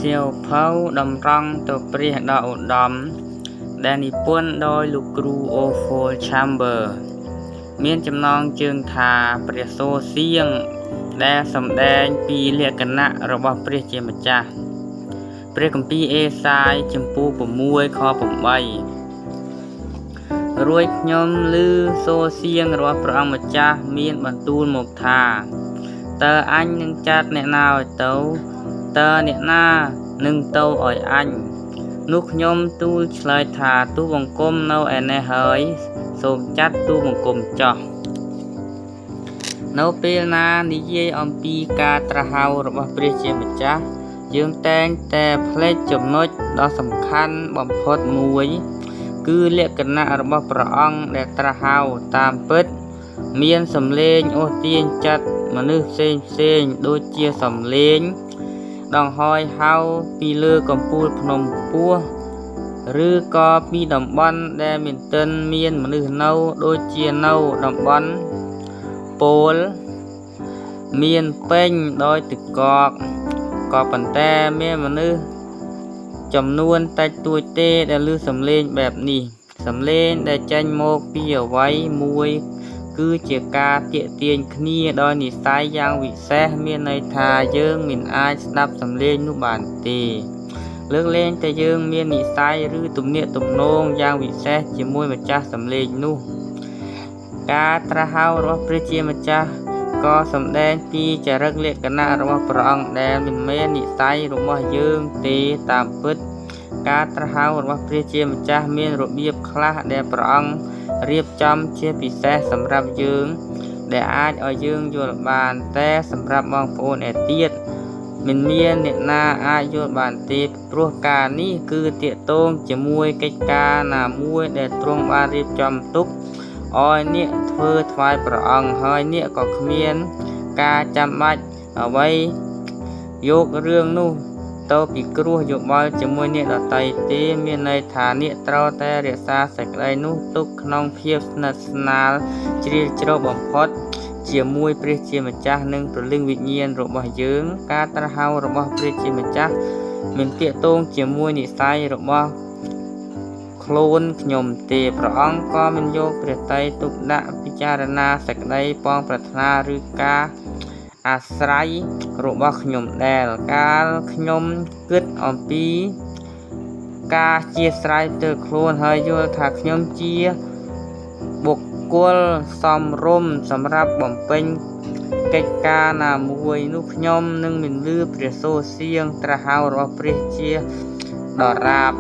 សៀវភៅតម្រង់ទៅព្រះដ៏ឧត្តមដែលនិពន្ធដោយលោកគ្រូ Ophol Chamber មានចំណងជើងថាព្រះសូរសៀងដែលសម្ដែងពីលក្ខណៈរបស់ព្រះជាម្ចាស់ព្រះគម្ពីរអេសាយចំពោះ6 ខ 8រួចខ្ញុំឮសូរសៀងរបស់ព្រះអង្គម្ចាស់មានបន្ទូលមកថាតើអញនឹងចាត់អ្នកណាឲ្យទៅតើអ្នកណានឹងទៅឲ្យអញនោះខ្ញុំទូលឆ្លើយថាទូបង្គំនៅឯនេះហើយសូមចាត់ទូបង្គំចោះនៅពេលណានិយាយអំពីការត្រាស់ហៅរបស់ព្រះជាម្ចាស់យើងតែងតែភ្លេចចំណុចដ៏សំខាន់បំផុតមួយគឺលក្ខណៈរបស់ព្រះអង្គដែលត្រាស់ហៅតាមពិតមានសំឡេងអូសទាញចិត្តមនុស្សផ្សេងដូចជាសំឡេងដង្ហោយហៅពីលើកំពូលភ្នំខ្ពស់ឬក៏ពីតំបន់ដែលមានទិនមានមនុស្សនៅដូចជានៅតំបន់ពោលមានពេញដោយទឹកកកក៏ប៉ុន្តែមានមនុស្សចំនួនតិចតួចទេដែលឮសំឡេងបែបនេះសំឡេងដែលចេញមកពីអ្វីមួយគឺជាការទាក់ទាញគ្នាដោយនិស្ស័យយ៉ាងវិសេសមានន័យថាយើងមិនអាចស្ដាប់សំឡេងនោះបានទេលើកលែងតែយើងមាននិស្ស័យឬទំនាក់ទំនងយ៉ាងវិសេសជាមួយម្ចាស់សំឡេងនោះការត្រាស់ហៅរបស់ព្រះជាម្ចាស់ក៏សម្ដែងពីចរិតលក្ខណៈរបស់ព្រះអង្គដែលមិនមែននិស្ស័យរបស់យើងទេតាមពិតការត្រាស់ហៅរបស់ព្រះជាម្ចាស់មានរបៀបខ្លះដែលព្រះអង្គរៀបចំជាពិសេសសម្រាប់យើងដែលអាចឲ្យយើងយល់បានតែសម្រាប់បងប្អូនឯទៀតមិនមានអ្នកណាអាចយល់បានទេព្រោះការនេះគឺទាក់ទងជាមួយកិច្ចការណាមួយដែលទ្រង់បានរៀបចំទុកឲ្យអ្នកធ្វើថ្វាយព្រះអង្គហើយអ្នកក៏គ្មានការចាំបាច់អ្វីយករឿងនោះទៅពិគ្រោះយោបល់ជាមួយអ្នកដទៃទេមានន័យថាអ្នកត្រូវតែរក្សាសេចក្តីនោះទុកក្នុងភាពស្និទ្ធស្នាលជ្រាលជ្រៅបំផុតជាមួយព្រះជាម្ចាស់និងព្រលឹងវិញ្ញាណរបស់យើងការត្រាស់ហៅរបស់ព្រះជាម្ចាស់មិនទាក់ទងជាមួយនិស្ស័យរបស់ខ្លួនខ្ញុំទេព្រះអង្គក៏មិនយកព្រះទ័យទុកដាក់ពិចារណាសេចក្តីប៉ងប្រាថ្នាឬការអាស្រ័យរបស់ខ្ញុំដែលកាលខ្ញុំគិតអំពីការជាស្រ័យទៅខ្លួនហើយយល់ថាខ្ញុំជាបុគ្គលសមរម្យសម្រាប់បំពេញកិច្ចការណាមួយនោះខ្ញុំនឹងមិនលឺព្រះសូរសៀងត្រាស់ហៅរបស់ព្រះជាដរាប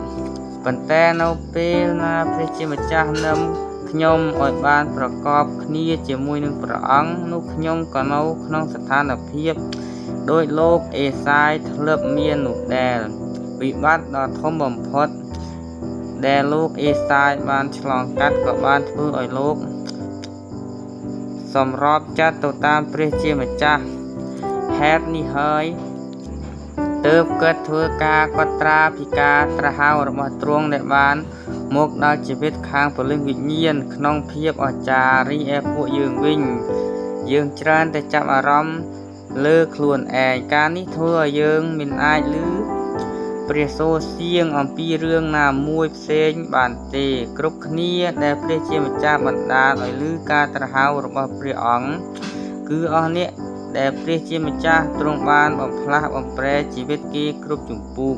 ប៉ុន្តែនៅពេលណាព្រះជាម្ចាស់នឹងខ្ញុំឲ្យបានប្រកបគ្នាជាមួយនឹងព្រះអង្គនោះខ្ញុំក៏នៅក្នុងស្ថានភាពដោយលោកអេសាយធ្លាប់មាននោះដែរវិបត្តិដ៏ធំបំផុតដែលលោកអេសាយបានឆ្លងកាត់ក៏បានធ្វើឲ្យលោកសម្របចិត្តទៅតាមព្រះជាម្ចាស់ហេតុនេះហើយទើបគាត់ធ្វើការកត់ត្រាពីការត្រាស់ហៅរបស់ទ្រង់ដែលបានមកដល់ជីវិតខាងព្រលឹងវិញ្ញាណក្នុងភាពអស្ចារ្យរីឯពួកយើងវិញយើងច្រើនតែចាប់អារម្មណ៍លើខ្លួនឯងការនេះធ្វើឲ្យយើងមិនអាចឮព្រះសូរសៀងអំពីរឿងណាមួយផ្សេងបានទេគ្រប់គ្នាដែលព្រះជាម្ចាស់បណ្ដាលឲ្យឮការត្រាស់ហៅរបស់ព្រះអង្គគឺអស់អ្នកដែលព្រះជាម្ចាស់ទ្រង់បានបំផ្លាស់បំប្រែជីវិតគេគ្រប់ជំពូក